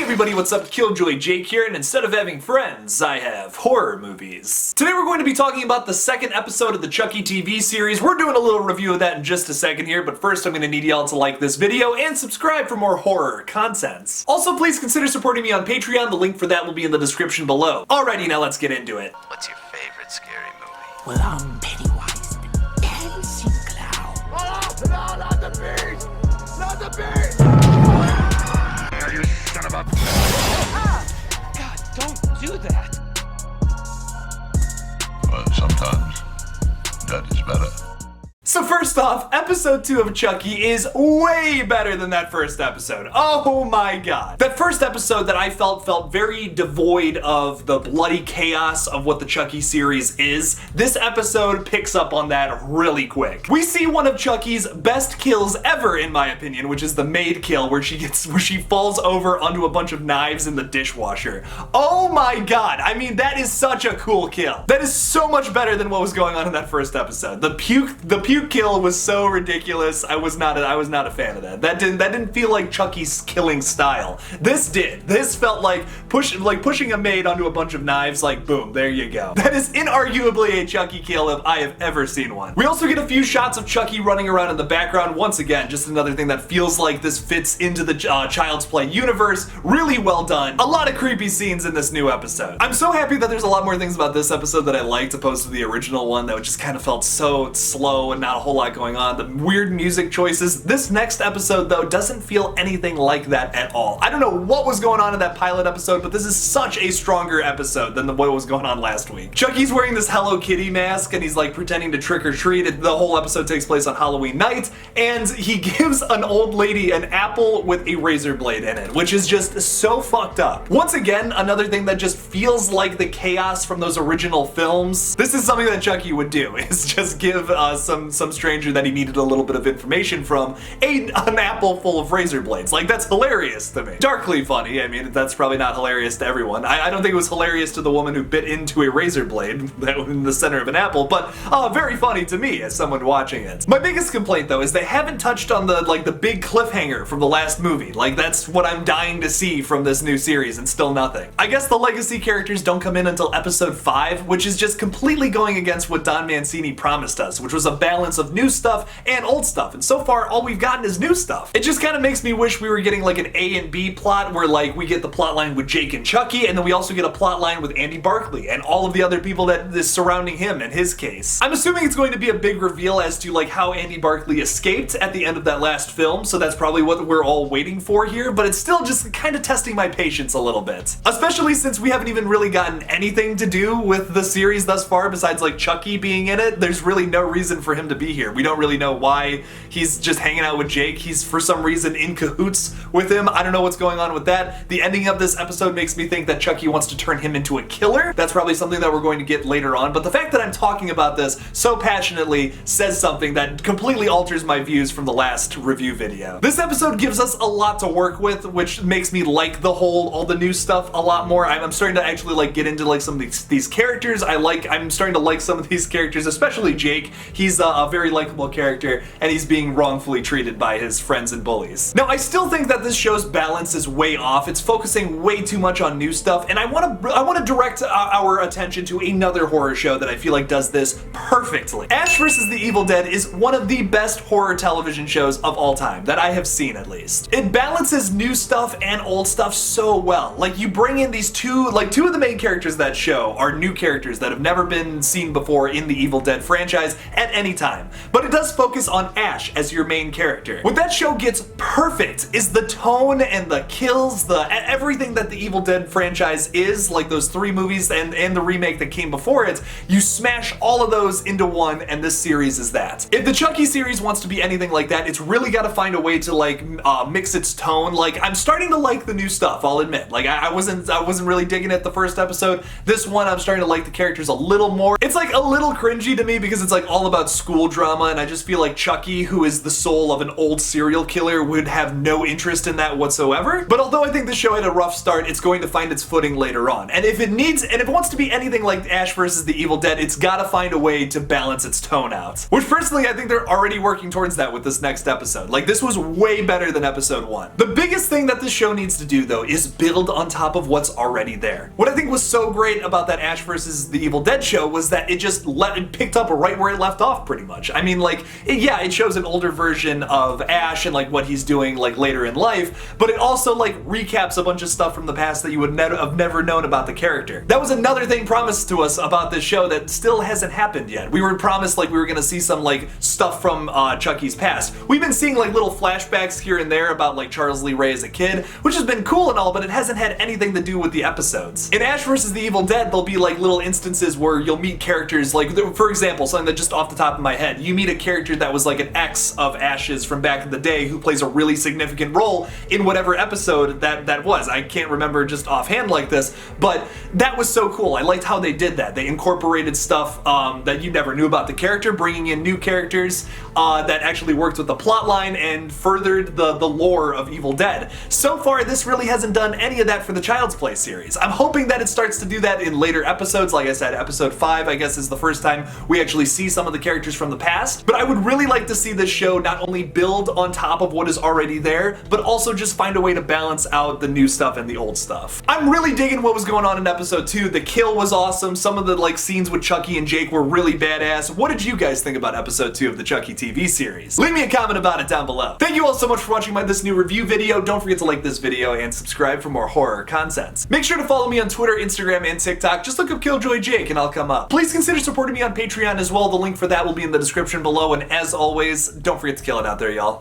everybody, what's up? KillJoy Jake here, and instead of having friends, I have horror movies. Today we're going to be talking about the second episode of the Chucky TV series. We're doing a little review of that in just a second here, but first I'm going to need y'all to like this video and subscribe for more horror content. Also, please consider supporting me on Patreon. The link for that will be in the description below. Alrighty, now let's get into it. What's your favorite scary movie? Well, I'm Pennywise the Dancing Clown. Oh, no, not the beast! Not the beast! You son of a... God, don't do that. Well, sometimes that is better. So first off, episode 2 of Chucky is way better than that first episode. Oh my god. That first episode that I felt very devoid of the bloody chaos of what the Chucky series is. This episode picks up on that really quick. We see one of Chucky's best kills ever, in my opinion, which is the maid kill where she falls over onto a bunch of knives in the dishwasher. Oh my god. I mean, that is such a cool kill. That is so much better than what was going on in that first episode. The puke kill was so ridiculous. I was not a fan of that. That didn't feel like Chucky's killing style. This did. This felt like pushing a maid onto a bunch of knives, like boom, there you go. That is inarguably a Chucky kill if I have ever seen one. We also get a few shots of Chucky running around in the background. Once again, just another thing that feels like this fits into the Child's Play universe. Really well done. A lot of creepy scenes in this new episode. I'm so happy that there's a lot more things about this episode that I liked opposed to the original one that just kind of felt so slow and not a whole lot going on. The weird music choices. This next episode, though, doesn't feel anything like that at all. I don't know what was going on in that pilot episode, but this is such a stronger episode than what was going on last week. Chucky's wearing this Hello Kitty mask, and he's like pretending to trick or treat. The whole episode takes place on Halloween night, and he gives an old lady an apple with a razor blade in it, which is just so fucked up. Once again, another thing that just feels like the chaos from those original films. This is something that Chucky would do, is just give some stranger that he needed a little bit of information from an apple full of razor blades. Like, that's hilarious to me. Darkly funny. I mean, that's probably not hilarious to everyone. I don't think it was hilarious to the woman who bit into a razor blade that was in the center of an apple, but very funny to me as someone watching it. My biggest complaint, though, is they haven't touched on the big cliffhanger from the last movie. Like, that's what I'm dying to see from this new series, and still nothing. I guess the legacy characters don't come in until episode 5, which is just completely going against what Don Mancini promised us, which was a balance of new stuff and old stuff, and so far all we've gotten is new stuff. It just kind of makes me wish we were getting like an A and B plot where like we get the plot line with Jake and Chucky, and then we also get a plot line with Andy Barclay and all of the other people that is surrounding him in his case. I'm assuming it's going to be a big reveal as to like how Andy Barclay escaped at the end of that last film, so that's probably what we're all waiting for here, but it's still just kind of testing my patience a little bit. Especially since we haven't even really gotten anything to do with the series thus far besides like Chucky being in it. There's really no reason for him to be here. We don't really know why he's just hanging out with Jake. He's for some reason in cahoots with him. I don't know what's going on with that. The ending of this episode makes me think that Chucky wants to turn him into a killer. That's probably something that we're going to get later on, but the fact that I'm talking about this so passionately says something that completely alters my views from the last review video. This episode gives us a lot to work with, which makes me like all the new stuff a lot more. I'm starting to actually like get into like some of these characters. I'm starting to like some of these characters, especially Jake. He's a very likable character, and he's being wrongfully treated by his friends and bullies. Now, I still think that this show's balance is way off. It's focusing way too much on new stuff, and I want to direct our attention to another horror show that I feel like does this perfectly. Ash vs. the Evil Dead is one of the best horror television shows of all time, that I have seen at least. It balances new stuff and old stuff so well. Like, you bring in these two of the main characters of that show are new characters that have never been seen before in the Evil Dead franchise at any time. But it does focus on Ash as your main character. What that show gets perfect is the tone and the kills, everything that the Evil Dead franchise is, like those 3 movies and the remake that came before it. You smash all of those into one, and this series is that. If the Chucky series wants to be anything like that, it's really got to find a way to like mix its tone. Like, I'm starting to like the new stuff, I'll admit. Like, I wasn't really digging it the first episode. This one, I'm starting to like the characters a little more. It's like a little cringy to me because it's like all about school drama, and I just feel like Chucky, who is the soul of an old serial killer, would have no interest in that whatsoever. But although I think the show had a rough start, it's it's going to find its footing later on. And if it wants to be anything like Ash versus the Evil Dead, it's gotta find a way to balance its tone out. Which personally, I think they're already working towards that with this next episode. Like, this was way better than episode 1. The biggest thing that this show needs to do, though, is build on top of what's already there. What I think was so great about that Ash versus the Evil Dead show was that it picked up right where it left off, pretty much. I mean, like, it shows an older version of Ash and like what he's doing like later in life, but it also like recaps a bunch of stuff from the past that you would have never known about the character. That was another thing promised to us about this show that still hasn't happened yet. We were promised like we were gonna see some like stuff from Chucky's past. We've been seeing like little flashbacks here and there about like Charles Lee Ray as a kid, which has been cool and all, but it hasn't had anything to do with the episodes. In Ash vs. the Evil Dead, there'll be like little instances where you'll meet characters like, for example, something that just off the top of my head, you meet a character that was like an ex of Ash's from back in the day who plays a really significant role in whatever episode that was. I can't remember just offhand like this, but that was so cool. I liked how they did that. They incorporated stuff that you never knew about the character, bringing in new characters that actually worked with the plot line and furthered the lore of Evil Dead. So far, this really hasn't done any of that for the Child's Play series. I'm hoping that it starts to do that in later episodes. Like I said, episode 5, I guess, is the first time we actually see some of the characters from the past. But I would really like to see this show not only build on top of what is already there, but also just find a way to balance out the new stuff and the old stuff. I'm really digging what was going on in episode 2. The kill was awesome. Some of the like scenes with Chucky and Jake were really badass. What did you guys think about episode 2 of the Chucky TV series? Leave me a comment about it down below. Thank you all so much for watching this new review video. Don't forget to like this video and subscribe for more horror content. Make sure to follow me on Twitter, Instagram, and TikTok. Just look up KillJoy Jake and I'll come up. Please consider supporting me on Patreon as well. The link for that will be in the description below. And as always, don't forget to kill it out there, y'all.